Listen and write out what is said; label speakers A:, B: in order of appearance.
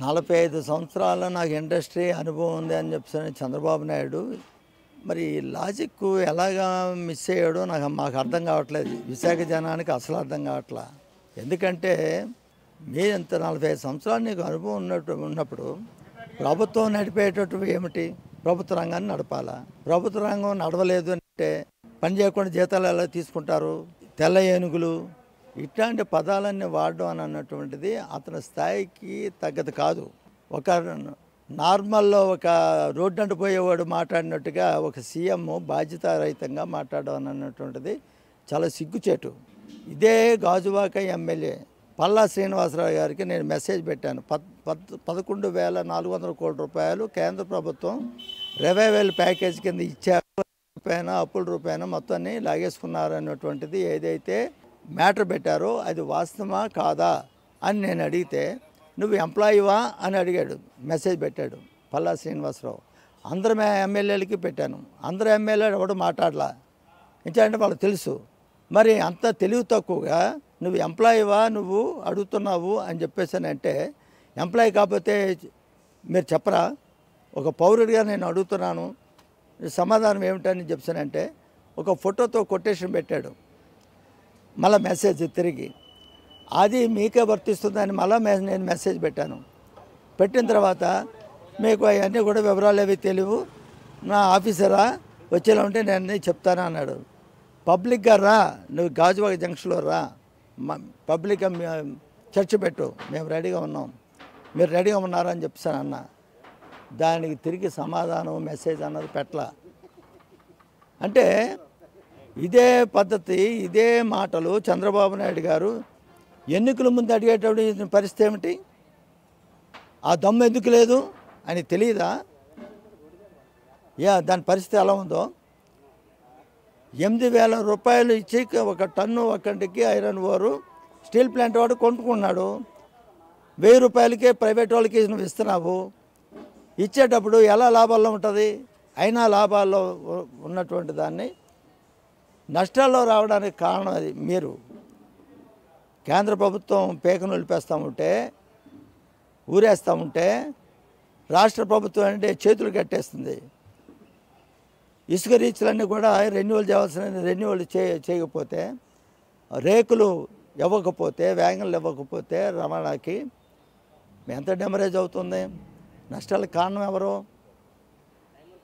A: 45 సంవత్సరాల నాకు ఇండస్ట్రీ అనుభవం ఉంది అని చెప్పి చంద్రబాబు నాయుడు మరి లాజిక్ ఎలాగా మిస్ అయ్యాడో మాకు అర్థం కావట్లేదు. విశాఖ జనానికి అసలు అర్థం కావట్లా. ఎందుకంటే మీ ఇంత 45 సంవత్సరాలు నీకు అనుభవం ఉన్నప్పుడు ప్రభుత్వం నడిపేటట్టు ఏమిటి? ప్రభుత్వ రంగాన్ని నడపాలా? ప్రభుత్వ రంగం నడవలేదు అంటే పని చేయకుండా జీతాలు ఎలా తీసుకుంటారు? తెల్ల ఏనుగులు ఇట్లాంటి పదాలన్నీ వాడడం అని అన్నటువంటిది అతని స్థాయికి తగ్గదు కాదు. ఒక నార్మల్లో ఒక రోడ్డు అంటు పోయేవాడు మాట్లాడినట్టుగా ఒక సీఎం బాధ్యతారహితంగా మాట్లాడడం అని అన్నటువంటిది చాలా సిగ్గుచేటు. ఇదే గాజువాక ఎమ్మెల్యే పల్లా శ్రీనివాసరావు గారికి నేను మెసేజ్ పెట్టాను. 11,400 కోట్ల రూపాయలు కేంద్ర ప్రభుత్వం రివైవల్ ప్యాకేజ్ కింద ఇచ్చారు, అప్పుల రూపాయన మొత్తాన్ని లాగేసుకున్నారు అన్నటువంటిది ఏదైతే మ్యాటర్ పెట్టారో అది వాస్తవమా కాదా అని నేను అడిగితే, నువ్వు ఎంప్లాయీవా అని అడిగాడు. మెసేజ్ పెట్టాడు పల్లా శ్రీనివాసరావు. అందరు ఎమ్మెల్యేలకి పెట్టాను. అందరు ఎమ్మెల్యేలు ఎవడు మాట్లాడలా. ఎందుకంటే వాళ్ళకి తెలుసు. మరి అంత తెలివి తక్కువగా నువ్వు ఎంప్లాయీవా నువ్వు అడుగుతున్నావు అని చెప్పేసానంటే, ఎంప్లాయీ కాకపోతే మీరు చెప్పరా? ఒక పౌరుడిగా నేను అడుగుతున్నాను, సమాధానం ఏమిటని చెప్పానంటే ఒక ఫోటోతో కొటేషన్ పెట్టాడు. మళ్ళీ మెసేజ్ తిరిగి అది మీకే వర్తిస్తుందని మళ్ళీ నేను మెసేజ్ పెట్టాను. పెట్టిన తర్వాత మీకు అవన్నీ కూడా వివరాలు అవి తెలియవు, నా ఆఫీసరా వచ్చేలా ఉంటే నేను చెప్తాను అన్నాడు. పబ్లిక్గా రా, నువ్వు గాజువాక జంక్షన్లో రా, పబ్లిక్గా చర్చ పెట్టు, మేము రెడీగా ఉన్నాం, మీరు రెడీగా ఉన్నారని చెప్పాను అన్న. దానికి తిరిగి సమాధానం మెసేజ్ అన్నది పెట్టలా. అంటే ఇదే పద్ధతి, ఇదే మాటలు చంద్రబాబు నాయుడు గారు ఎన్నికల ముందు అడిగేటప్పుడు పరిస్థితి ఏమిటి? ఆ దమ్ము ఎందుకు లేదు అని తెలియదా? దాని పరిస్థితి ఎలా ఉందో. 8,000 రూపాయలు ఇచ్చి ఒక టన్ను ఒకటికి ఐరన్ ఓరు స్టీల్ ప్లాంట్ వాడు కొనుక్కున్నాడు. 1000 రూపాయలకే ప్రైవేట్ వాళ్ళకి నువ్వు ఇస్తున్నావు. ఇచ్చేటప్పుడు ఎలా లాభాల్లో ఉంటుంది? అయినా లాభాల్లో ఉన్నటువంటి దాన్ని నష్టాల్లో రావడానికి కారణం అది. మీరు కేంద్ర ప్రభుత్వం పేకను నిలిపేస్తూ ఉంటే, ఊరేస్తూ ఉంటే, రాష్ట్ర ప్రభుత్వం అంటే చేతులు కట్టేస్తుంది. ఇసుక రీచ్లన్నీ కూడా రెన్యువల్ చేయాల్సిన రెన్యువల్ చేయకపోతే, రేకులు ఇవ్వకపోతే, వ్యాగన్లు ఇవ్వకపోతే రవాణాకి ఎంత డెమరేజ్ అవుతుంది? నష్టాలకు కారణం ఎవరు?